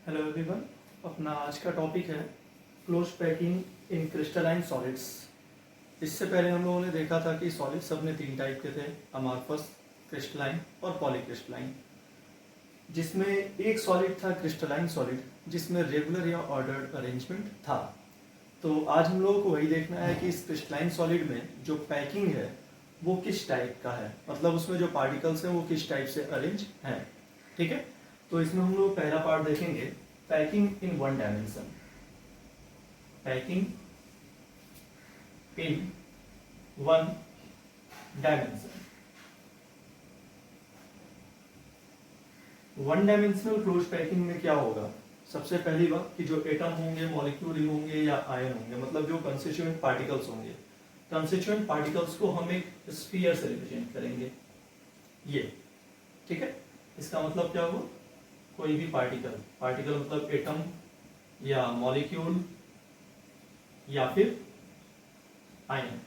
Hello everyone. अपना आज का टॉपिक है क्लोज पैकिंग इन क्रिस्टलाइन सॉलिड्स। इससे पहले हम लोगों ने देखा था कि सॉलिड्स अपने तीन टाइप के थे, अमार्फस, क्रिस्टलाइन और पॉलीक्रिस्टलाइन, जिसमें एक सॉलिड था क्रिस्टलाइन सॉलिड जिसमें रेगुलर या ऑर्डर्ड अरेंजमेंट था। तो आज हम लोगों को वही देखना है कि इस क्रिस्टलाइन सॉलिड में जो पैकिंग है वो किस टाइप का है, मतलब उसमें जो पार्टिकल्स हैं वो किस टाइप से अरेंज हैं। ठीक है, तो इसमें हम लोग पहला पार्ट देखेंगे, packing in one dimension. Packing in one dimension. One dimensional close packing में क्या होगा? सबसे पहली बात कि जो एटम होंगे, मॉलिक्यूल होंगे या आयन होंगे, मतलब जो कंस्टिट्यूएंट पार्टिकल्स होंगे, कंस्टिट्यूएंट पार्टिकल्स को हम एक स्फीयर से रिप्रेजेंट करेंगे, ये। ठीक है, इसका मतलब क्या हुआ? कोई भी पार्टिकल मतलब एटम या मॉलिक्यूल या फिर ion.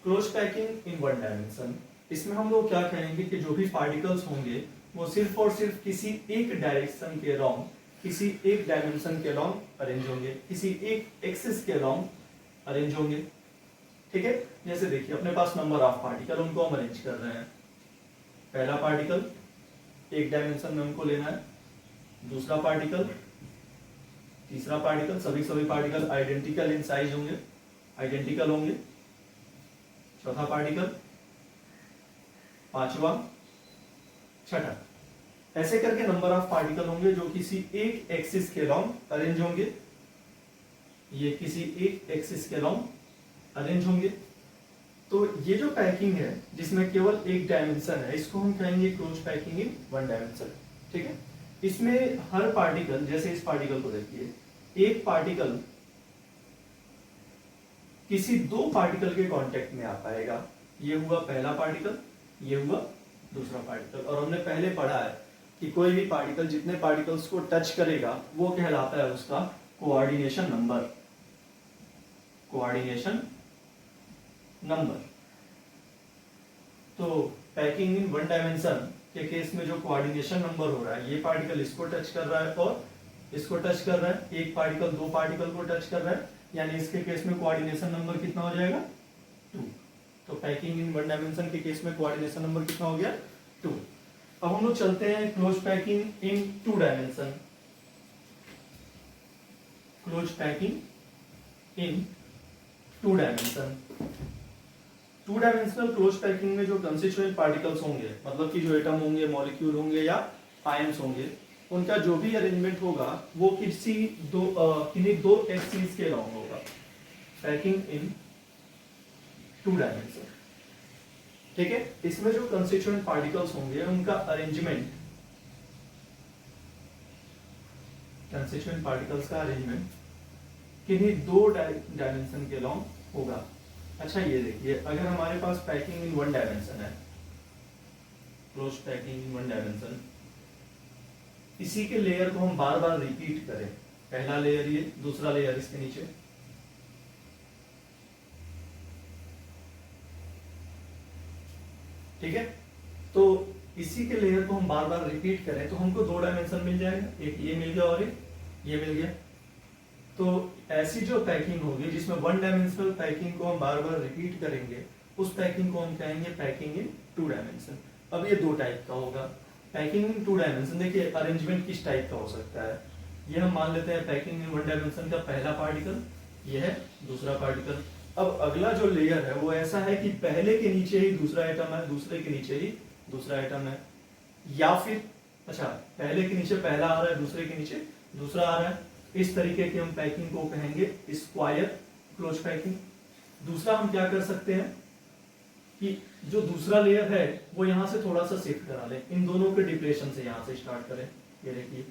Close packing in one dimension, इसमें हम लोग क्या कहेंगे कि जो भी पार्टिकल्स होंगे वो सिर्फ और सिर्फ किसी एक डायरेक्शन के अलोंग, किसी एक डायमेंशन के अलोंग अरेंज होंगे, किसी एक एक्सिस के अलोंग अरेंज होंगे। ठीक है, जैसे देखिए अपने पास नंबर ऑफ पार्टिकल, उनको हम अरेंज कर रहे हैं। पहला पार्टिकल एक डायमेंशन में हमको लेना है, दूसरा पार्टिकल, तीसरा पार्टिकल, सभी पार्टिकल आइडेंटिकल इन साइज होंगे, आइडेंटिकल होंगे, चौथा पार्टिकल, पांचवा, छठा। ऐसे करके नंबर ऑफ पार्टिकल होंगे जो किसी एक एक्सिस के अलोंग अरेंज होंगे, ये किसी एक एक्सिस के अलोंग अरेंज होंगे। तो ये जो पैकिंग है जिसमें केवल एक डायमेंशन है, इसको हम कहेंगे close packing in one dimension. ठीक है, इसमें हर पार्टिकल, जैसे इस पार्टिकल को देखिए, एक पार्टिकल किसी दो पार्टिकल के कांटेक्ट में आ पाएगा। ये हुआ पहला पार्टिकल, ये हुआ दूसरा पार्टिकल। और हमने पहले पढ़ा है कि कोई भी पार्टिकल जितने पार्टिकल्स को टच करेगा वो कहलाता है उसका कोऑर्डिनेशन नंबर। Coordination number. तो पैकिंग इन वन डायमेंशन के केस में जो कोऑर्डिनेशन नंबर हो रहा है, ये पार्टिकल इसको टच कर रहा है और इसको टच कर रहा है, एक पार्टिकल दो पार्टिकल को टच कर रहा है, यानी इसके केस में कोऑर्डिनेशन नंबर कितना हो जाएगा? 2। तो पैकिंग इन वन डायमेंशन के केस में कोऑर्डिनेशन नंबर कितना हो गया? 2। अब हम लोग चलते हैं close packing in two dimension. Close packing in two dimension. Two dimensional close packing में जो कंस्टिट्यूएंट पार्टिकल्स होंगे, मतलब कि जो एटम होंगे, मॉलिक्यूल होंगे या आयंस होंगे, उनका जो भी अरेंजमेंट होगा वो किन्हीं दो एक्सिस के अलोंग होगा। Packing in two dimension. ठीक है, इसमें जो कंस्टिट्यूएंट पार्टिकल्स होंगे उनका अरेंजमेंट, कंस्टिट्यूएंट पार्टिकल्स का अरेंजमेंट किन्हीं दो डायमेंशन के अलोंग होगा। अच्छा, ये देखिए, अगर हमारे पास पैकिंग इन वन डायमेंशन है, close packing in one dimension, इसी के लेयर को हम बार बार रिपीट करें, पहला लेयर ये, दूसरा लेयर इसके नीचे, ठीक है, तो इसी के लेयर को हम बार बार रिपीट करें तो हमको दो डायमेंशन मिल जाएगा, एक ये मिल गया और एक ये मिल गया। तो ऐसी जो पैकिंग होगी जिसमें वन डायमेंशनल पैकिंग को हम बार बार रिपीट करेंगे, उस पैकिंग को हम कहेंगे पैकिंग इन टू डायमेंशन। अब ये दो टाइप का होगा। पैकिंग इन टू डायमेंशन, देखिए अरेंजमेंट किस टाइप का हो सकता है। ये हम मान लेते हैं पैकिंग इन वन डायमेंशन का पहला पार्टिकल, ये है दूसरा पार्टिकल। अब अगला जो लेयर है वो ऐसा है कि पहले के नीचे ही दूसरा एटम है, दूसरे के नीचे ही दूसरा एटम है, या फिर अच्छा पहले के नीचे पहला आ रहा है, दूसरे के नीचे दूसरा आ रहा है। इस तरीके की हम पैकिंग को कहेंगे स्क्वायर क्लोज पैकिंग। दूसरा हम क्या कर सकते हैं कि जो दूसरा लेयर है वो यहां से थोड़ा सा शिफ्ट करा ले, इन दोनों के डिप्रेशन से यहां से स्टार्ट करें। ये देखिए,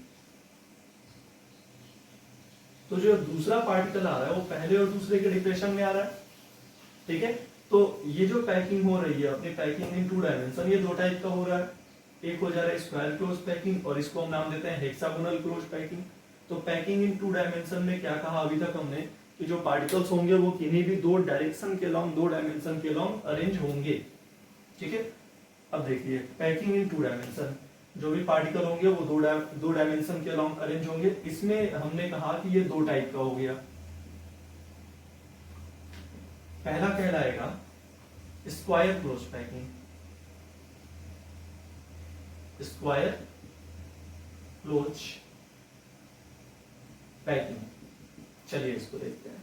तो जो दूसरा पार्टिकल आ रहा है वो पहले और दूसरे के डिप्रेशन में आ रहा है। ठीक है, तो ये जो पैकिंग हो रही है अपनी पैकिंग इन टू डायमेंशन, ये दो टाइप का हो रहा है। एक हो जा रहा है स्क्वायर क्लोज पैकिंग और इसको हम नाम देते हैं हेक्सागोनल क्लोज पैकिंग। तो पैकिंग इन टू डायमेंशन में क्या कहा अभी तक हमने कि जो पार्टिकल्स होंगे वो किन्हीं भी दो डायरेक्शन के अलोंग, दो डायमेंशन के अलोंग अरेंज होंगे। ठीक है, अब देखिए पैकिंग इन टू डायमेंशन, जो भी पार्टिकल होंगे वो दो डायमेंशन के अलोंग अरेंज होंगे। इसमें हमने कहा कि ये दो टाइप का हो गया। पहला कहलाएगा square close packing, square close packing. चलिए इसको देखते हैं।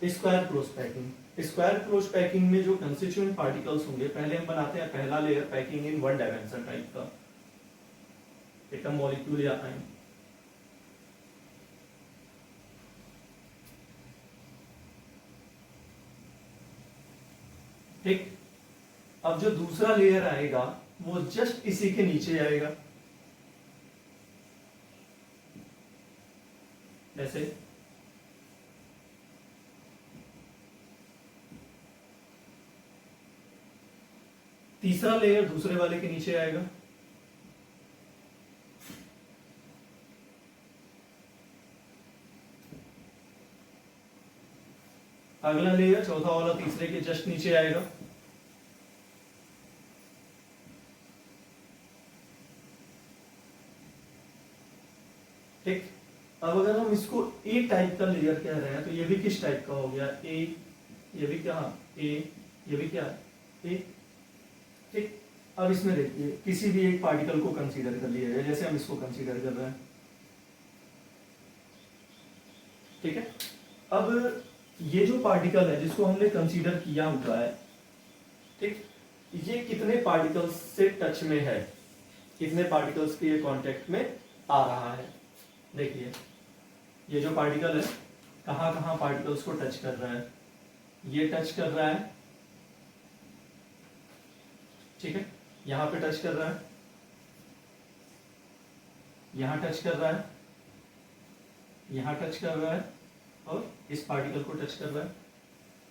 Square close packing, square close packing में जो कंस्टिट्यूएंट पार्टिकल्स होंगे, पहले हम बनाते हैं पहला layer packing in one dimension type का, एटम मॉलिक्यूल या आयन। ठीक, अब जो दूसरा लेयर आएगा वो जस्ट इसी के नीचे आएगा, ऐसे। तीसरा लेयर दूसरे वाले के नीचे आएगा। अगला लेयर चौथा वाला तीसरे के जस्ट नीचे आएगा। ठीक, अब अगर हम इसको ए टाइप का लेयर कह रहे हैं तो ये भी किस टाइप का हो गया, ए, ये भी क्या, ए, ये भी क्या है, ए। ठीक, अब इसमें देखिए किसी भी एक पार्टिकल को कंसीडर कर लिया जाए, जैसे हम इसको कंसीडर कर रहे हैं। ठीक है, अब ये जो पार्टिकल है जिसको हमने कंसीडर किया हुआ है, ठीक, ये कितने पार्टिकल्स से टच में है, कितने पार्टिकल्स के ये कांटेक्ट में आ रहा है। देखिए ये जो पार्टिकल है कहां कहां पार्टिकल्स को टच कर रहा है, ये टच कर रहा है, ठीक है, यहां पे टच कर रहा है, यहां टच कर रहा है, यहां टच कर रहा है, और इस पार्टिकल को टच कर रहा है।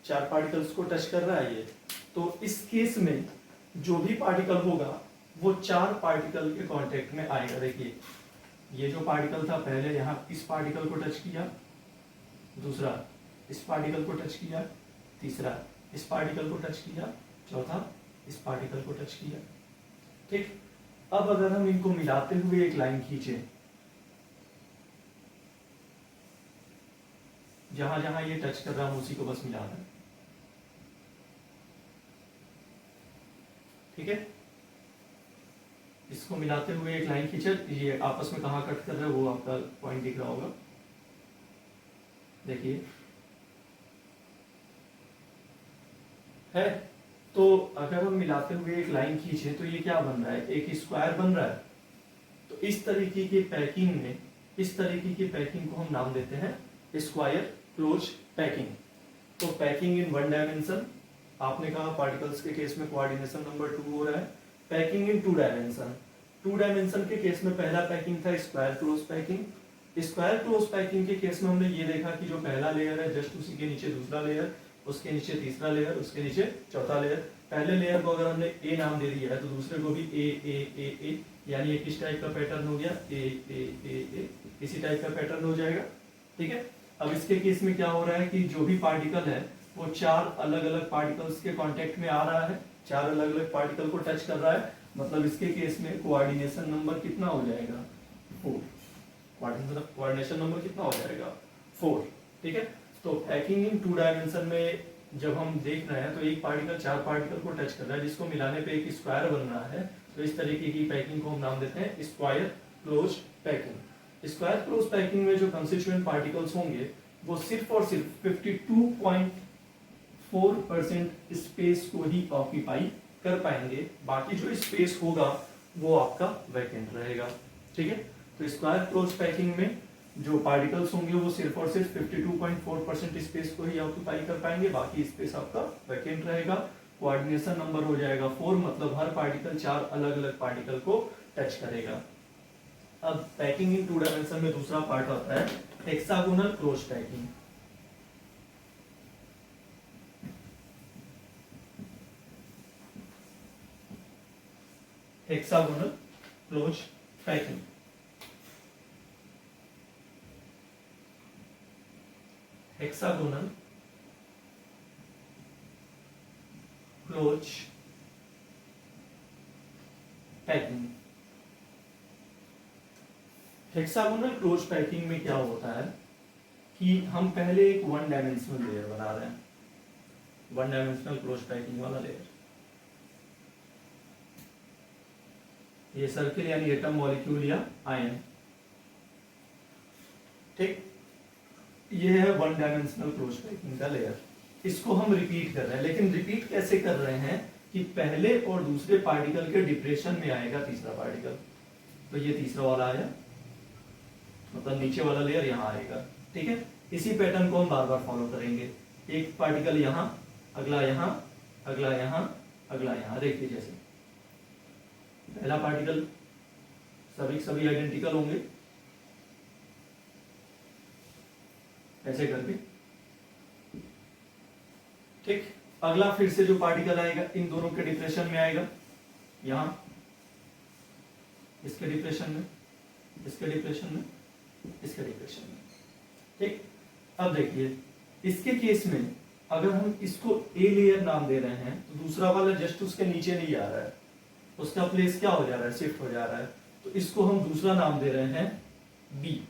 चार पार्टिकल्स को टच कर रहा है ये। तो इस केस में जो भी पार्टिकल होगा वो चार पार्टिकल के कांटेक्ट में आएगा। देखिए ये जो पार्टिकल था पहले यहाँ इस पार्टिकल को टच किया, दूसरा इस पार्टिकल को टच किया, तीसरा इस पार्टिकल को टच किया, चौथा इस पार्टिकल को टच किया। ठीक, अब अगर हम इनको मिलाते हुए एक लाइन खींचे, जहां जहां ये टच कर रहा है उसी को बस मिला दें। ठीक है, इसको मिलाते हुए एक लाइन खींचे, ये आपस में कहां कट कर रहा है वो आपका पॉइंट दिख रहा होगा। देखिए है, तो अगर हम मिलाते हुए एक लाइन खींचे तो ये क्या बन रहा है, एक स्क्वायर बन रहा है। तो इस तरीके की पैकिंग में, इस तरीके की पैकिंग को हम नाम देते हैं स्क्वायर क्लोज पैकिंग। तो पैकिंग इन वन डायमेंशन, आपने कहा पार्टिकल्स के केस में कोऑर्डिनेशन नंबर 2 हो रहा है। Packing in two dimension, two dimension के केस में पहला पैकिंग था square close packing. Square close packing के केस में हमने ये देखा कि जो पहला लेयर है जस्ट उसी के नीचे दूसरा लेयर, उसके नीचे तीसरा लेयर, उसके नीचे चौथा लेयर। पहले लेयर को अगर हमने ए नाम दे दिया है तो दूसरे को भी ए ए ए ए, यानी ये किस टाइप का पैटर्न हो गया, ए ए ए ए, इसी टाइप का पैटर्न हो जाएगा। ठीक है, अब इसके केस में क्या हो रहा है कि जो भी पार्टिकल है वो चार अलग अलग पार्टिकल्स के कांटेक्ट में आ रहा है, चार अलग अलग पार्टिकल को टच कर रहा है। मतलब इसके केस में कोऑर्डिनेशन नंबर कितना हो जाएगा, 4। कोऑर्डिनेशन नंबर कितना हो जाएगा, 4। ठीक है, तो पैकिंग इन टू डायमेंशन में जब हम देख रहे हैं तो एक पार्टिकल चार पार्टिकल को टच कर रहा है जिसको मिलाने पे एक स्क्वायर बन रहा है। तो इस तरीके की पैकिंग को हम नाम देते हैं square close packing. Square close packing में जो कंस्टिट्यूएंट पार्टिकल्स होंगे वो सिर्फ और सिर्फ 52.4% स्पेस को ही ऑक्यूपाई कर पाएंगे, बाकी जो स्पेस होगा वो आपका वैकेंट रहेगा। ठीक है, तो स्क्वायर क्लोज पैकिंग में जो पार्टिकल्स होंगे वो सिर्फ और सिर्फ 52.4% स्पेस को ही ऑक्यूपाई कर पाएंगे, बाकी स्पेस आपका वैकेंट रहेगा। कोऑर्डिनेशन नंबर हो जाएगा 4, मतलब हर पार्टिकल चार अलग अलग पार्टिकल को टच करेगा। अब पैकिंग इन टू डायमेंशन में दूसरा पार्ट आता है hexagonal close packing. Hexagonal close packing, hexagonal close packing. Hexagonal close packing में क्या होता है कि हम पहले एक वन डायमेंशनल लेयर बना रहे हैं, वन डायमेंशनल क्लोज पैकिंग वाला लेयर। ये सर्किल यानी एटम, मॉलिक्यूल या आयन, ठीक। ये है वन डायमेंशनल क्लोज पैकिंग का लेयर। इसको हम रिपीट कर रहे हैं, लेकिन रिपीट कैसे कर रहे हैं कि पहले और दूसरे पार्टिकल के डिप्रेशन में आएगा तीसरा पार्टिकल। तो ये तीसरा वाला आया, मतलब नीचे वाला लेयर यहाँ आएगा, ठीक है। इसी पैटर्न को हम बार बार फॉलो करेंगे। एक पार्टिकल यहाँ, अगला यहाँ, अगला यहाँ, अगला यहाँ। देखिए जैसे पहला पार्टिकल सभी आइडेंटिकल होंगे, ऐसे करके, ठीक। अगला फिर से जो पार्टिकल आएगा इन दोनों के डिप्रेशन में आएगा, यहां इसके डिप्रेशन में, इसके डिप्रेशन में, इसके डिप्रेशन में, ठीक। अब देखिए इसके केस में अगर हम इसको ए लेयर नाम दे रहे हैं तो दूसरा वाला जस्ट उसके नीचे नहीं आ रहा है, उसका प्लेस क्या हो जा रहा है, शिफ्ट हो जा रहा है। तो इसको हम दूसरा नाम दे रहे हैं बी,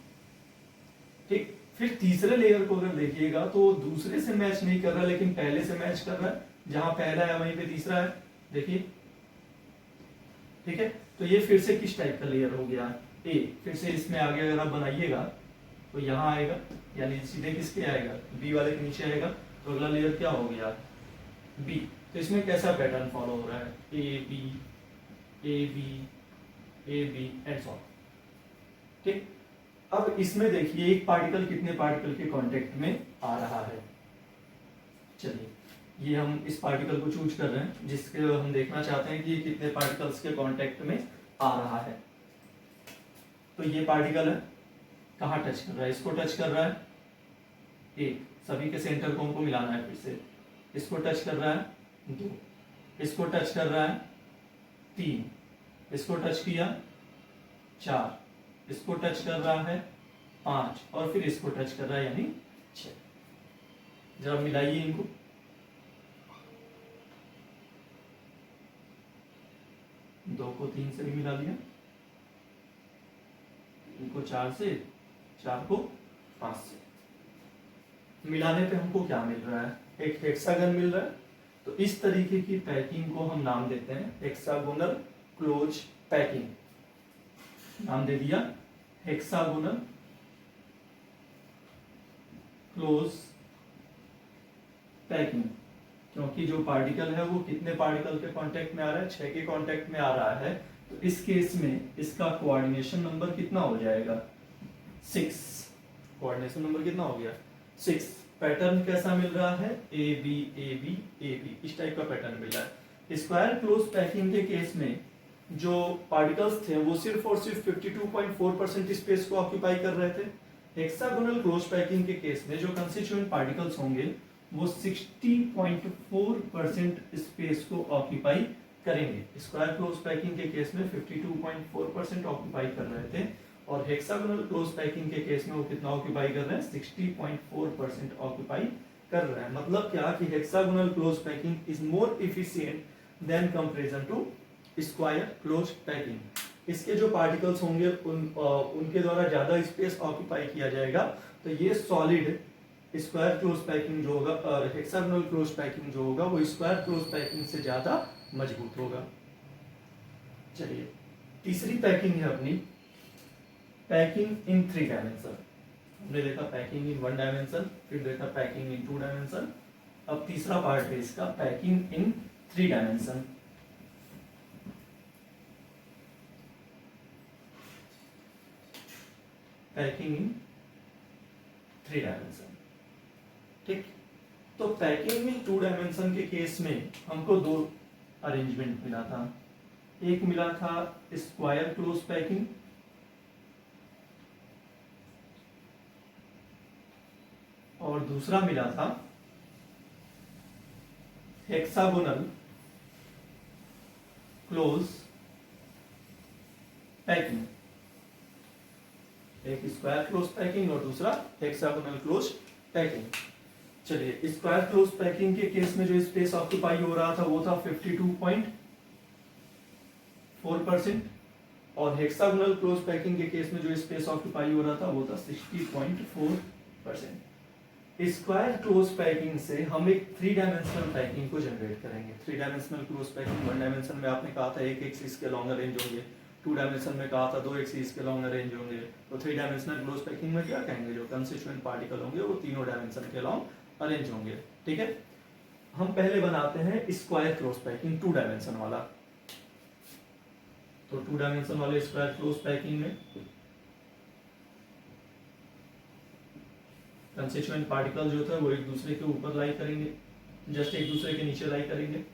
ठीक। फिर तीसरे लेयर को अगर देखिएगा तो दूसरे से मैच नहीं कर रहा, लेकिन पहले से मैच कर रहा है। जहां पहला है वहीं पे तीसरा है, देखिए, ठीक है। तो ये फिर से किस टाइप का लेयर हो गया, ए। फिर से इसमें आगे अगर आप बनाइएगा तो यहाँ आएगा, यानी सीधे किसके आएगा, बी वाले के नीचे आएगा। तो अगला लेयर क्या हो गया, बी। तो इसमें कैसा पैटर्न फॉलो हो रहा है, A B, A B, A B and so on, ठीक। अब इसमें देखिए एक पार्टिकल कितने पार्टिकल के कांटेक्ट में आ रहा है। चलिए ये हम इस पार्टिकल को चूज कर रहे हैं जिसके हम देखना चाहते हैं कि ये कितने पार्टिकल्स के कांटेक्ट में आ रहा है। तो ये पार्टिकल है, कहाँ टच कर रहा है, इसको टच कर रहा है, एक। सभी के सेंटर को हमको मिलाना है, फिर से इसको टच कर रहा है 2, इसको टच कर रहा है 3, इसको टच किया 4, इसको टच कर रहा है 5 और फिर इसको टच कर रहा है यानी 6। जरा मिलाइए इनको, दो को 3 से भी मिला लिया, इनको 4 से, 4 को 5 से मिलाने पे हमको क्या मिल रहा है, एक हेक्सागन मिल रहा है। तो इस तरीके की पैकिंग को हम नाम देते हैं हेक्सागोनल क्लोज पैकिंग। नाम दे दिया हेक्सागोनल क्लोज पैकिंग, क्योंकि जो पार्टिकल है वो कितने पार्टिकल के कांटेक्ट में आ रहा है, 6 के कांटेक्ट में आ रहा है। तो इस केस में इसका कोऑर्डिनेशन नंबर कितना हो जाएगा, 6। कोऑर्डिनेशन नंबर कितना हो गया, 6। पैटर्न कैसा मिल रहा है, A B A B A B, इस टाइप का पैटर्न मिल रहा है। स्क्वायर क्लोज पैकिंग के केस में जो पार्टिकल्स थे वो सिर्फ और सिर्फ 52.4% स्पेस को ऑक्यूपाई कर रहे थे। हेक्सागोनल क्लोज पैकिंग के केस में जो कंस्टिट्यूएंट पार्टिकल्स होंगे वो 60.4% स्पेस को ऑक्यूपाई करेंगे। स्क्वायर क्लोज पैकिंग के केस में 52.4% ऑक्यूपाई कर रहे थे और हेक्सागोनल क्लोज पैकिंग के केस में वो कितना ऑक्यूपाई कर रहे हैं, 60.4% ऑक्यूपाई कर रहे हैं। मतलब क्या कि hexagonal close packing is more efficient than comparison to square close packing. इसके जो पार्टिकल्स होंगे उनके द्वारा ज्यादा स्पेस ऑक्यूपाई किया जाएगा। तो ये सॉलिड स्क्वायर क्लोज पैकिंग जो होगा और हेक्सागोनल क्लोज पैकिंग जो होगा वो स्क्वायर क्लोज पैकिंग से ज्यादा मजबूत होगा। चलिए तीसरी पैकिंग है अपनी पैकिंग इन 3 डायमेंशन। हमने देखा पैकिंग इन 1 डायमेंशन, फिर देखा पैकिंग इन 2 डायमेंशन, अब तीसरा पार्ट है इसका packing in 3 dimension. Packing in 3 dimension, ठीक। तो पैकिंग इन 2 डायमेंशन के केस में हमको 2 अरेंजमेंट मिला था। एक मिला था स्क्वायर क्लोज पैकिंग और दूसरा मिला था हेक्सागोनल क्लोज पैकिंग। एक स्क्वायर क्लोज पैकिंग और दूसरा हेक्सागोनल क्लोज पैकिंग। चलिए स्क्वायर क्लोज पैकिंग के केस में जो स्पेस ऑक्यूपाई हो रहा था वो था 52.4% 4%, और हेक्सागोनल क्लोज पैकिंग के केस में जो स्पेस ऑक्यूपाई हो रहा था वो था 60.4%। स्क्वायर क्लोज पैकिंग से हम एक 3 डायमेंशनल पैकिंग को जनरेट करेंगे। 3 डायमेंशनल क्लोज पैकिंग 1 डायमेंशन में आपने कहा था एक एक्सिस के लॉन्ग अरेंज होंगे, 2 डायमेंशन में कहा था 2 एक्सिस के लॉन्ग अरेंज होंगे, तो 3 डायमेंशनल क्लोज पैकिंग में क्या कहेंगे, जो कंस्टिट्यूएंट पार्टिकल होंगे वो तीनों डायमेंशन के लॉन्ग अरेंज होंगे। ठीक है, हम पहले बनाते हैं स्क्वायर क्लोज पैकिंग 2 डायमेंशन वाला। तो 2 डायमेंशन वाले स्क्वायर क्लोज पैकिंग में कंस्टिट्यूएंट पार्टिकल जो था वो एक दूसरे के ऊपर लाई करेंगे, जस्ट एक दूसरे के नीचे लाई करेंगे।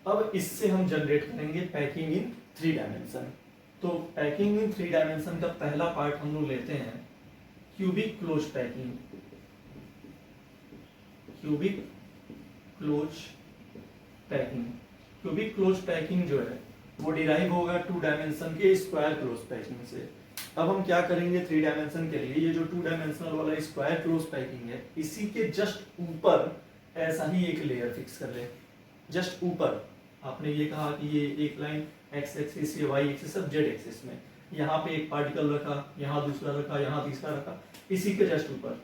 अब इससे हम जनरेट करेंगे पैकिंग इन 3 डायमेंशन। तो पैकिंग इन 3 डायमेंशन का पहला पार्ट हम लोग लेते हैं cubic close packing. Cubic close packing, cubic close packing जो है वो डिराइव होगा 2 डायमेंशन के स्क्वायर क्लोज पैकिंग से। अब हम क्या करेंगे 3 डायमेंशन के लिए, ये जो 2 डायमेंशनल वाला स्क्वायर क्लोज पैकिंग है इसी के जस्ट ऊपर ऐसा ही एक लेयर फिक्स कर ले। जस्ट ऊपर आपने ये कहा कि ये एक लाइन एक्स एक्सिस, ये वाई एक्सिस, सब जेड एक्सिस में, यहाँ पे एक पार्टिकल रखा, यहाँ दूसरा रखा, यहाँ तीसरा रखा, इसी के जस्ट ऊपर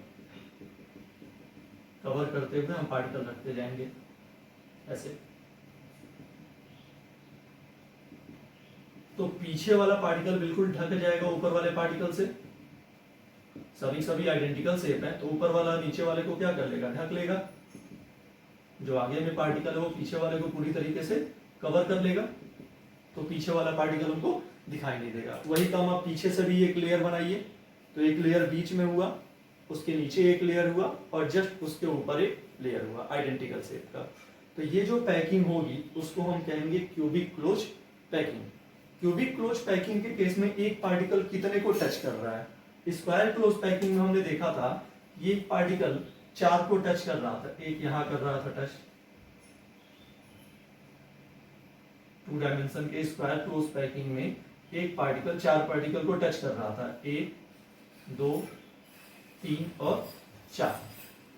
कवर करते हुए हम पार्टिकल रखते जाएंगे ऐसे। तो पीछे वाला पार्टिकल बिल्कुल ढक जाएगा ऊपर वाले पार्टिकल से, सभी आइडेंटिकल शेप है, तो ऊपर वाला नीचे वाले को क्या कर लेगा, ढक लेगा। जो आगे में पार्टिकल है वो पीछे वाले को पूरी तरीके से कवर कर लेगा, तो पीछे वाला पार्टिकल हमको दिखाई नहीं देगा। वही काम आप पीछे से भी एक लेयर बनाइए, तो एक लेयर बीच में हुआ, उसके नीचे एक लेयर हुआ, और जस्ट उसके ऊपर एक लेयर हुआ आइडेंटिकल शेप का। तो ये जो पैकिंग होगी उसको हम कहेंगे cubic close packing. Cubic close packing के केस में एक पार्टिकल कितने को टच कर रहा है, स्क्वायर क्लोज पैकिंग में हमने देखा था ये पार्टिकल 4 को टच कर रहा था, एक यहां कर रहा था टच। 2 डायमेंशन के स्क्वायर क्लोज पैकिंग में एक पार्टिकल 4 पार्टिकल को टच कर रहा था, 1 2 3 और 4।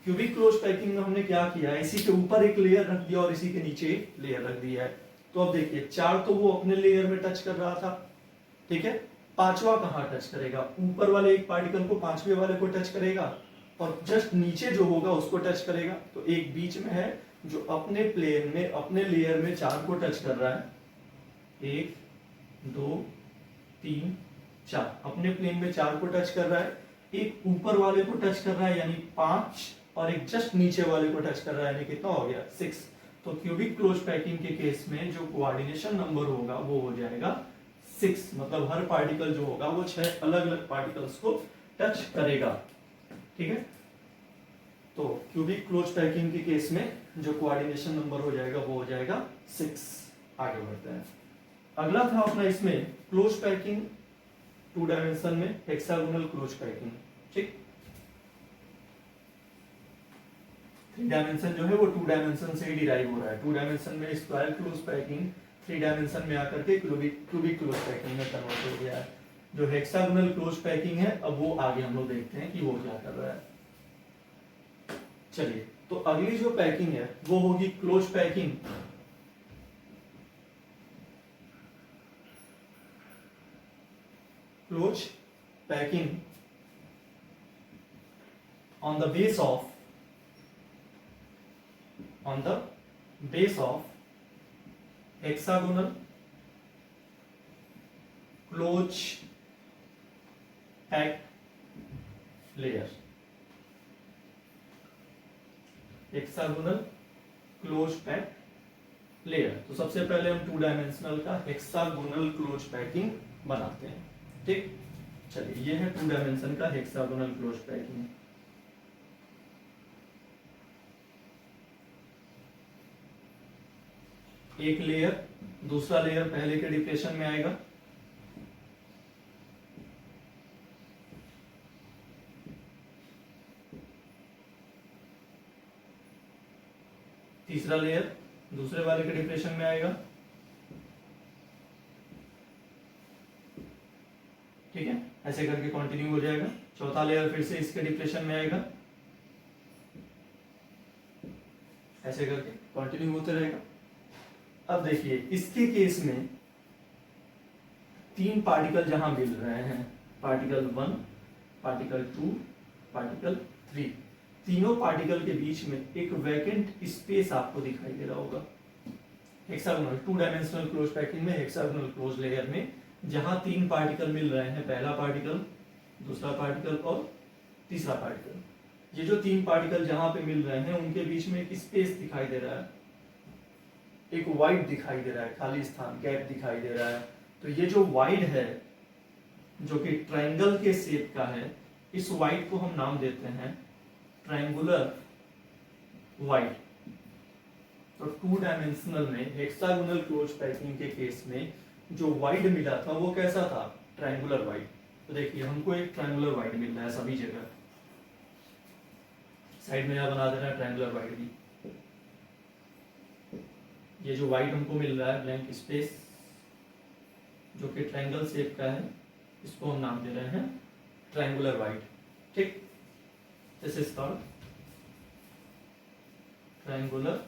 क्यूबिक क्लोज पैकिंग में हमने क्या किया, इसी के ऊपर एक लेयर रख दिया और इसी के नीचे लेयर रख दिया है। तो अब देखिए 4 तो वो अपने लेयर में टच कर रहा था, ठीक है, 5वां कहां टच करेगा, ऊपर वाले एक पार्टिकल को 5वें वाले को टच करेगा, और जस्ट नीचे जो होगा उसको टच करेगा। तो एक बीच में है जो अपने प्लेन में अपने लेयर में 4 को टच कर रहा है, 1 2 3 4, अपने प्लेन में 4 को टच कर रहा है, एक ऊपर वाले को टच कर रहा है यानी 5, और एक जस्ट नीचे वाले को टच कर रहा है यानी कितना हो गया 6। तो क्यूबिक क्लोज पैकिंग के केस में जो कोऑर्डिनेशन नंबर होगा वो हो जाएगा 6, मतलब हर पार्टिकल जो होगा वो 6 अलग अलग पार्टिकल्स को टच करेगा। ठीक है, तो क्यूबिक क्लोज पैकिंग के केस में जो कोऑर्डिनेशन नंबर हो जाएगा वो हो जाएगा 6। आगे बढ़ते हैं, अगला था अपना इसमें क्लोज पैकिंग 2 डायमेंशन में हेक्सागोनल क्लोज पैकिंग। ठीक, 3 डायमेंशन जो है वो 2 डायमेंशन से ही डिराइव हो रहा है। 2 डायमेंशन में स्क्वायर क्लोज पैकिंग 3 डायमेंशन में आकर के क्यूबिक क्लोज पैकिंग में कन्वर्ट हो गया है। जो हेक्सागोनल क्लोज पैकिंग है अब वो आगे हम लोग देखते हैं कि वो क्या कर रहा है। चलिए, तो अगली जो पैकिंग है वो होगी close packing. Close packing on the base of hexagonal close packed layer। Hexagonal close packed layer. तो सबसे पहले हम 2 डायमेंशनल का हेक्सागोनल क्लोज पैकिंग बनाते हैं। ठीक, चलिए ये है 2 डायमेंशन का हेक्सागोनल क्लोज पैकिंग। एक लेयर, दूसरा लेयर पहले के डिप्रेशन में आएगा, तीसरा लेयर दूसरे वाले के डिप्रेशन में आएगा। ठीक है, ऐसे करके कंटिन्यू हो जाएगा। चौथा लेयर फिर से इसके डिप्रेशन में आएगा, ऐसे करके कंटिन्यू होते रहेगा। अब देखिए इसके केस में तीन पार्टिकल जहां मिल रहे हैं, पार्टिकल 1, पार्टिकल 2, पार्टिकल 3, तीनों पार्टिकल के बीच में एक वैकेंट स्पेस आपको दिखाई दे रहा होगा। हेक्सागोनल 2 डायमेंशनल क्लोज पैकिंग में, हेक्सागोनल क्लोज लेयर में जहां तीन पार्टिकल मिल रहे हैं, पहला पार्टिकल, दूसरा पार्टिकल और तीसरा पार्टिकल, ये जो तीन पार्टिकल जहां पे मिल रहे हैं उनके बीच में एक स्पेस दिखाई दे रहा है, एक वाइड दिखाई दे रहा है, खाली स्थान, गैप दिखाई दे रहा है। तो ये जो वाइड है जो कि ट्रायंगल के शेप का है, इस वाइड को हम नाम देते हैं ट्रायंगुलर वाइड। तो 2 डायमेंशनल में हेक्सागोनल क्लोज पैकिंग के केस में जो वाइड मिला था वो कैसा था, ट्रायंगुलर वाइड। तो देखिए हमको एक ट्रायंगुलर वाइड मिल रहा है सभी जगह, साइड में यहां बना देना ट्रायंगुलर वाइड भी। ये जो वाइड हमको मिल रहा है, ब्लैंक स्पेस जो कि ट्रायंगल शेप का है, इसको हम नाम दे रहे हैं ट्रायंगुलर वाइड। ठीक, this is called triangular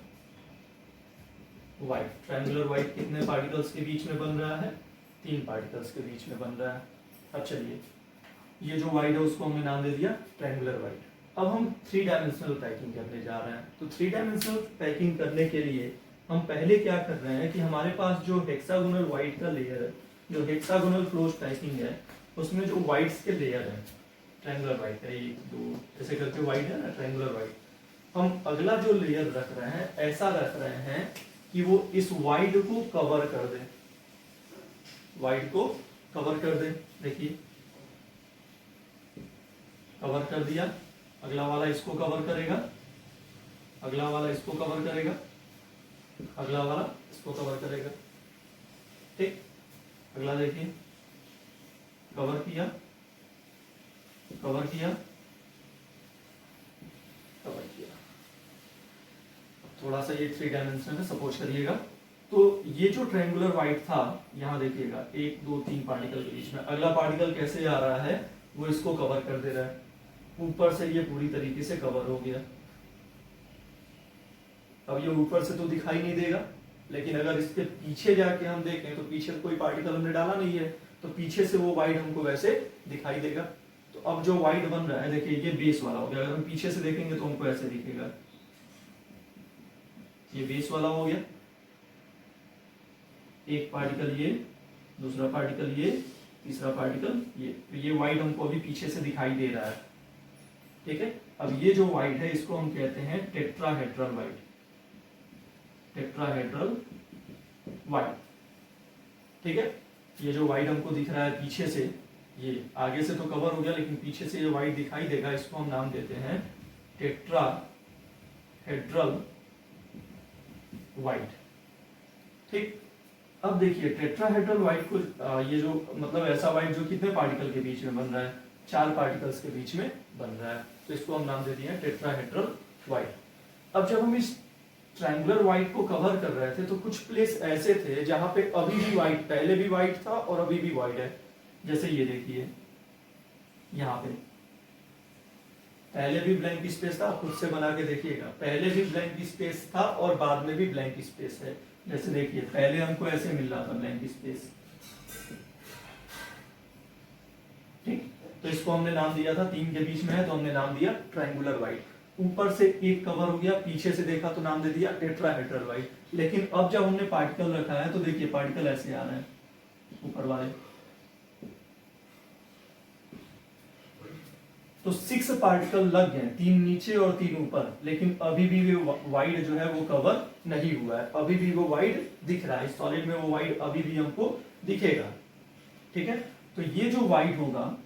wide. Triangular wide कितने पार्टिकल्स के बीच में बन रहा है, 3 पार्टिकल्स के बीच में बन रहा है। अब चलिए ये जो वाइड है उसको हमने नाम दे दिया ट्रायंगुलर वाइड। अब हम 3 डायमेंशनल पैकिंग करने जा रहे हैं। तो 3 डायमेंशनल पैकिंग करने के लिए हम पहले क्या कर रहे हैं कि हमारे पास जो हेक्सागोनल वाइड का लेयर है, जो हेक्सागोनल क्लोज पैकिंग है, उसमें जो वाइड्स के लेयर है, ट्रायंगुलर वाइड है, 1 2 ऐसे करके वाइड है ना, ट्रायंगुलर वाइड। हम अगला जो लेयर रख रहे हैं ऐसा रख रहे हैं कि वो इस वाइड को कवर कर दे, वाइड को कवर कर दे। देखिए कवर कर दिया, अगला वाला इसको कवर करेगा, अगला वाला इसको कवर करेगा, अगला वाला इसको कवर करेगा। ठीक, अगला देखिए, कवर किया, कवर किया, कवर किया। थोड़ा सा ये 3 डायमेंशन में सपोज करिएगा। तो ये जो ट्रायंगुलर वाइड था, यहां देखिएगा 1 2 3 पार्टिकल के बीच में, अगला पार्टिकल कैसे आ रहा है, वो इसको कवर कर दे रहा है, ऊपर से ये पूरी तरीके से कवर हो गया। अब ये ऊपर से तो दिखाई नहीं देगा, लेकिन अगर इसके पीछे जाके हम देखें तो पीछे कोई पार्टिकल हमने डाला नहीं है, तो पीछे से वो वाइड हमको वैसे दिखाई देगा। तो अब जो वाइड बन रहा है, देखिए ये बेस वाला हो गया। अगर हम पीछे से देखेंगे तो हमको ऐसे दिखेगा, ये बेस वाला हो गया, एक पार्टिकल ये, दूसरा पार्टिकल ये, तीसरा पार्टिकल ये। तो ये वाइड हमको अभी पीछे से दिखाई दे रहा है। ठीक है, अब ये जो वाइड है इसको हम कहते हैं टेट्राहेड्रल वाइड, टेट्राहेड्रल वाइड। ठीक है, ये जो वाइड हमको दिख रहा है पीछे से, ये आगे से तो कवर हो गया लेकिन पीछे से ये वाइड दिखाई देगा, इसको हम नाम देते हैं टेट्राहेड्रल वाइड। ठीक, अब देखिए टेट्राहेड्रल वाइड को ये जो मतलब ऐसा वाइड जो कितने पार्टिकल के बीच में बन रहा है, 4 पार्टिकल्स के बीच में बन रहा है, तो इसको हम नाम दे दिए टेट्राहेड्रल वाइड। अब जब हम इस ट्रायंगुलर वाइड को कवर कर रहे थे तो कुछ प्लेस ऐसे थे जहां पे अभी भी वाइड, पहले भी वाइड था और अभी भी वाइड है। जैसे ये देखिए, यहाँ पे पहले भी ब्लैंक स्पेस था, खुद से बना के देखिएगा, पहले भी ब्लैंक स्पेस था और बाद में भी ब्लैंक स्पेस है। जैसे देखिए पहले हमको ऐसे मिल रहा था ब्लैंक स्पेस। ठीक, तो इसको हमने नाम दिया था, 3 के बीच में है तो हमने नाम दिया ट्रायंगुलर वाइड। ऊपर से एक कवर हो गया, पीछे से देखा तो नाम दे दिया टेट्राहेड्रल वाइड। लेकिन अब जब हमने पार्टिकल रखा है तो देखिए पार्टिकल ऐसे आ रहे हैं ऊपर वाले, तो 6 पार्टिकल लग गए, 3 नीचे और 3 ऊपर, लेकिन अभी भी वो वाइड जो है वो कवर नहीं हुआ है, अभी भी वो वाइड दिख रहा है। इस सॉलिड में वो वाइड अभी भी हमको दिखेगा। ठीक है, तो ये जो वाइड होगा,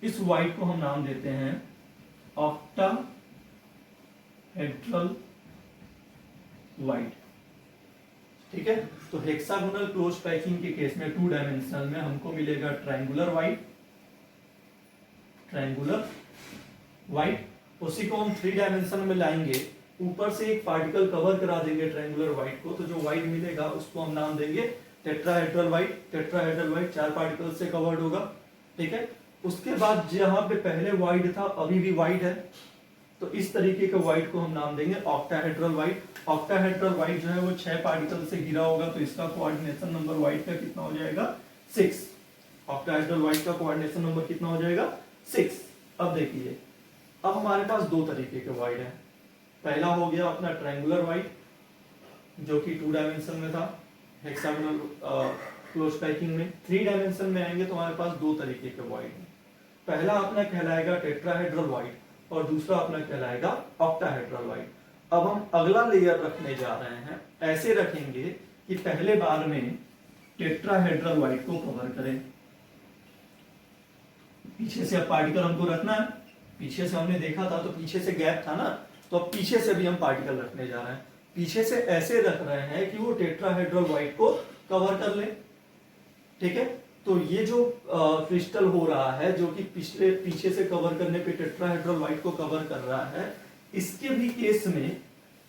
इस वाइड को हम नाम देते हैं ऑक्टाहेड्रल वाइड। ठीक है, तो हेक्सागोनल क्लोज पैकिंग के केस में 2 डायमेंशनल में हमको मिलेगा ट्रायंगुलर वाइड, ट्रायंगुलर वाइड। उसी को हम 3 डायमेंशन में लाएंगे, ऊपर से एक पार्टिकल कवर करा देंगे ट्रायंगुलर वाइड को, तो जो वाइड मिलेगा उसको हम नाम देंगे tetrahedral void. Tetrahedral void 4 particle से कवर्ड होगा। ठीक है, उसके बाद जहां पे पहले वाइड था अभी भी वाइड है, तो इस तरीके के वाइड को हम नाम देंगे ऑक्टाहेड्रल वाइड। ऑक्टाहेड्रल वाइड जो है वो 6 पार्टिकल से घिरा होगा, तो इसका कोऑर्डिनेशन नंबर वाइड का कितना हो जाएगा 6। ऑक्टाहेड्रल वाइड का कोऑर्डिनेशन नंबर कितना हो जाएगा 6। अब देखिए, अब हमारे पास दो तरीके के वाइड हैं। पहला हो गया अपना ट्रायंगुलर वाइड जो कि 2 डायमेंशन में था हेक्सागोनल क्लोज पैकिंग में। 3 डायमेंशन में आएंगे तो हमारे पास दो तरीके के वाइड हैं। पहला अपना कहलाएगा टेट्राहेड्रल वाइड और दूसरा अपना कहलाएगा ऑक्टाहेड्रल वाइड। अब हम अगला लेयर रखने जा रहे हैं, ऐसे रखेंगे कि पहले बार में टेट्राहेड्रल वाइड को कवर करें। पीछे से अब पार्टिकल हमको रखना है, पीछे से हमने देखा था तो पीछे से गैप था ना, तो अब पीछे से भी हम पार्टिकल रखने जा रहे हैं। पीछे से ऐसे रख रहे हैं कि वो टेट्राहेड्रल वाइड को कवर कर ले, ठीक है। तो ये जो क्रिस्टल हो रहा है जो कि पीछे से कवर करने पे टेट्राहेड्रल वाइड को कवर कर रहा है, इसके भी केस में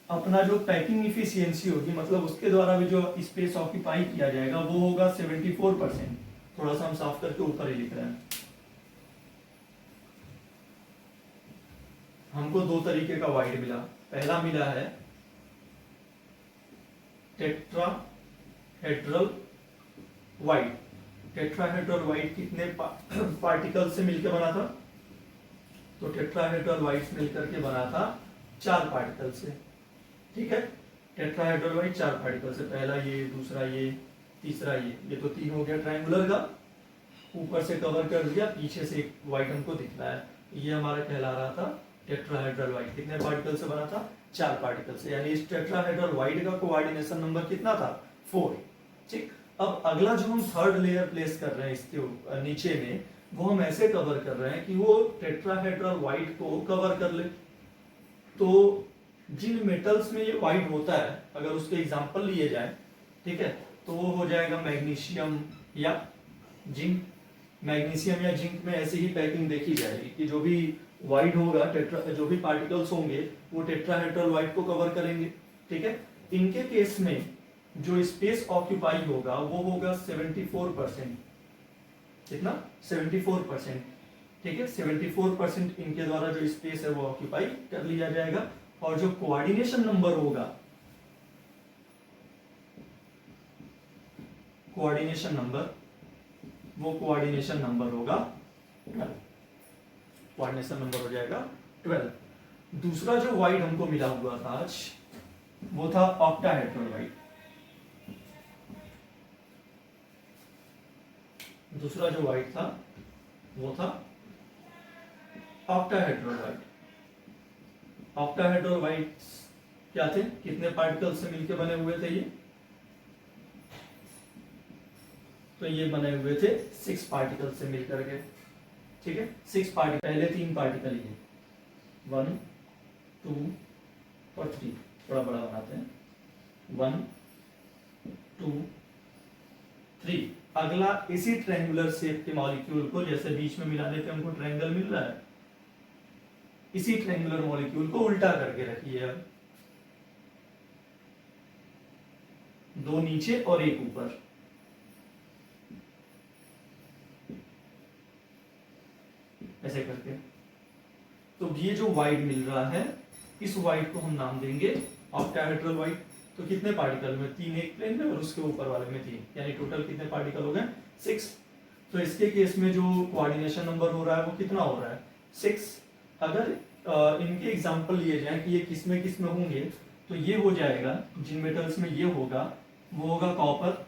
अपना जो पैकिंग इफिशियंसी होगी, मतलब उसके द्वारा भी जो स्पेस ऑक्यूपाई किया जाएगा वो होगा 74%। थोड़ा सा हम साफ करके ऊपर ही लिख रहे हैं। हमको दो तरीके का वाइड मिला। पहला मिला है टेट्राहेड्रल वाइड। टेट्राहेड्रल वाइड कितने पार्टिकल से मिलकर बना था? तो टेट्राहेड्रल वाइड मिलकर के बना था 4 पार्टिकल से, ठीक है। टेट्राहेड्रल वाइड 4 पार्टिकल से, पहला ये, दूसरा ये, तीसरा ये तो 3 हो गया ट्रायंगुलर का। ऊपर से कवर कर दिया, पीछे से एक वाइड हमको दिख रहा है, ये हमारा कहला रहा था टेट्राहेड्रल वाइड। कितने पार्टिकल से बना था? 4 पार्टिकल से। यानी इस टेट्राहेड्रल वाइड का कोऑर्डिनेशन नंबर कितना था? 4, ठीक। अब अगला जो हम थर्ड लेयर प्लेस कर रहे हैं इसके नीचे में, वो हम ऐसे कवर कर रहे हैं कि वो टेट्राहेड्रल वाइड को कवर कर ले। तो जिन मेटल्स में ये वाइड होता है, अगर उसके एग्जांपल लिए जाए, ठीक है, तो वो हो जाएगा मैग्नीशियम या जिंक। मैग्नीशियम या जिंक में ऐसी ही पैकिंग देखी जाएगी कि जो भी वाइड होगा, जो भी पार्टिकल्स होंगे वो टेट्राहेड्रल वाइड को कवर करेंगे, ठीक है। इनके केस में जो स्पेस ऑक्यूपाई होगा वो होगा 74%। कितना? 74%, ठीक है। 74% इनके द्वारा जो स्पेस है वो ऑक्यूपाई कर लिया जाएगा। और जो कोऑर्डिनेशन नंबर होगा, कोऑर्डिनेशन नंबर, वो कोऑर्डिनेशन नंबर होगा 12। कोऑर्डिनेशन नंबर हो जाएगा 12। दूसरा जो वाइड हमको मिला हुआ था आज, वो था ऑक्टाहेड्रल वाइड। दूसरा जो वाइड था वो था ऑक्टाहेड्रल वाइड। ऑक्टाहेड्रल वाइड क्या थे? कितने पार्टिकल से मिलकर बने हुए थे ये? तो ये बने हुए थे 6 पार्टिकल से मिलकर के, ठीक है। 6 पार्टिकल, पहले 3 पार्टिकल ये 1, 2 और 3, थोड़ा बड़ा बनाते हैं। 1, 2, 3। अगला इसी ट्रायंगुलर शेप के मॉलिक्यूल को, जैसे बीच में मिलाने पे हमको ट्रायंगल मिल रहा है, इसी ट्रायंगुलर मॉलिक्यूल को उल्टा करके रखिए। अब 2 नीचे और 1 ऊपर, ऐसे करके। तो ये जो वाइड मिल रहा है, इस वाइड को हम नाम देंगे ऑक्टाहेड्रल वाइड। तो कितने पार्टिकल में? 3 एक प्लेन में और उसके ऊपर वाले में 3, यानी टोटल कितने पार्टिकल हो गए? 6। तो इसके केस में जो कोऑर्डिनेशन नंबर हो रहा है वो कितना हो रहा है? 6। अगर इनके एग्जांपल लिए जाए कि ये किस में होंगे, तो ये हो जाएगा, जिन मेटल्स में ये होगा वो होगा कॉपर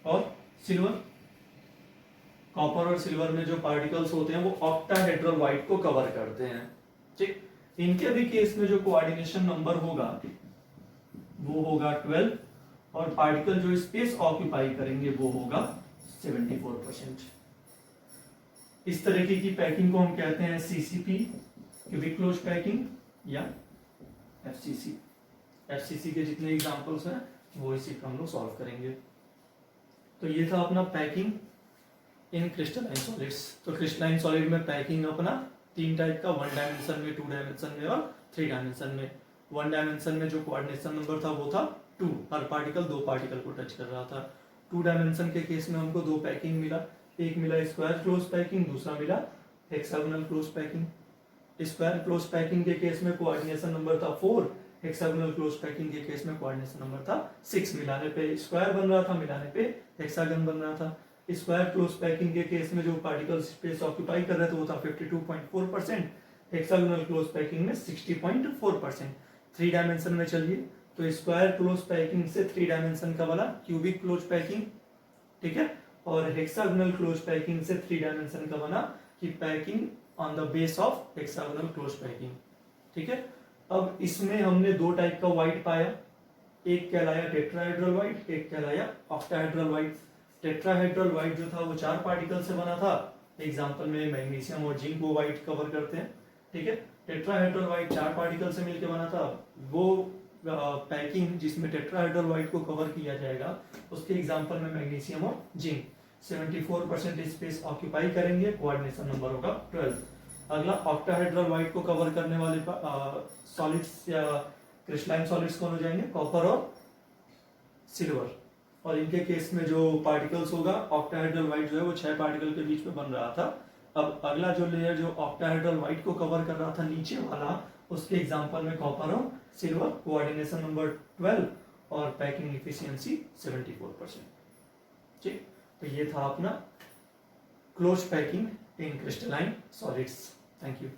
और सिल्वर। कॉपर और सिल्वर में जो पार्टिकल्स होते हैं वो ऑक्टाहेड्रल वाइड को कवर करते हैं, ठीक। इनके भी केस में जो कोऑर्डिनेशन नंबर होगा वो होगा 12 और पार्टिकल जो स्पेस ऑक्यूपाई करेंगे वो होगा 74%। इस तरीके की पैकिंग को हम कहते हैं सीसीपी, क्यूबिक क्लोज पैकिंग, या एफसीसी। एफसीसी के जितने एग्जांपल्स हैं वो इसी को हम लोग सॉल्व करेंगे। तो ये था अपना पैकिंग इन क्रिस्टलाइन सॉलिड्स। तो क्रिस्टलाइन सॉलिड में पैकिंग अपना 3 टाइप का, 1 डायमेंशन में, 2 डायमेंशन में और 3 डायमेंशन में। 1 डायमेंशन में जो कोऑर्डिनेशन नंबर था वो था 2, हर पार्टिकल 2 पार्टिकल को टच कर रहा था। 2 डायमेंशन के केस में हमको 2 पैकिंग मिला। एक मिला स्क्वायर क्लोज पैकिंग, दूसरा मिला hexagonal close packing. Square close packing के केस में कोऑर्डिनेशन नंबर था 4, हेक्सागोनल क्लोज पैकिंग के केस में कोऑर्डिनेशन नंबर था 6। मिलाने पे स्क्वायर बन रहा था, मिलाने पे हेक्सागन बन रहा था। स्क्वायर क्लोज पैकिंग के केस में जो पार्टिकल स्पेस ऑक्यूपाई कर रहे थे वो था 52.4%, हेक्सागोनल क्लोज पैकिंग में 60.4%। 3 डायमेंशन में चलिए तो स्क्वायर क्लोज पैकिंग से 3 डायमेंशन का बना क्यूबिक क्लोज पैकिंग, ठीक है, और हेक्सागोनल क्लोज पैकिंग से 3 डायमेंशन का बना कि packing on the base of hexagonal close packing, ठीक है। अब इसमें हमने 2 टाइप का व्हाइट पाया, एक कहलाया टेट्राहेड्रल व्हाइट, एक कहलाया ऑक्टाहेड्रल व्हाइट। टेट्राहेड्रल व्हाइट जो था वो 4 पार्टिकल से बना था, एग्जांपल में मैग्नीशियम और जिंक वो व्हाइट कवर करते हैं, ठीक है। टेट्राहेड्रल व्हाइट 4 पार्टिकल से मिलकर बना था, वो पैकिंग जिसमें टेट्राहेड्रल व्हाइट को कवर किया जाएगा उसके एग्जांपल में मैग्नीशियम और जिंक 74% स्पेस ऑक्यूपाई करेंगे, कोऑर्डिनेशन नंबर होगा 12। अगला ऑक्टाहेड्रल व्हाइट को कवर करने वाले सॉलिड्स या क्रिस्टलाइन सॉलिड्स कौन हो जाएंगे, कॉपर और सिल्वर, और इनके केस में जो पार्टिकल्स होगा ऑक्टाहेड्रल व्हाइट जो है वो 6 पार्टिकल के बीच में बन रहा था। अब अगला जो लेयर जो ऑक्टाहेड्रल व्हाइट को कवर कर रहा था नीचे वाला, उसके एग्जांपल में कॉपर और सिल्वर, कोऑर्डिनेशन नंबर 12 और पैकिंग इफिशियंसी 74%, ठीक। तो ये था अपना close packing in crystalline solids. Thank you.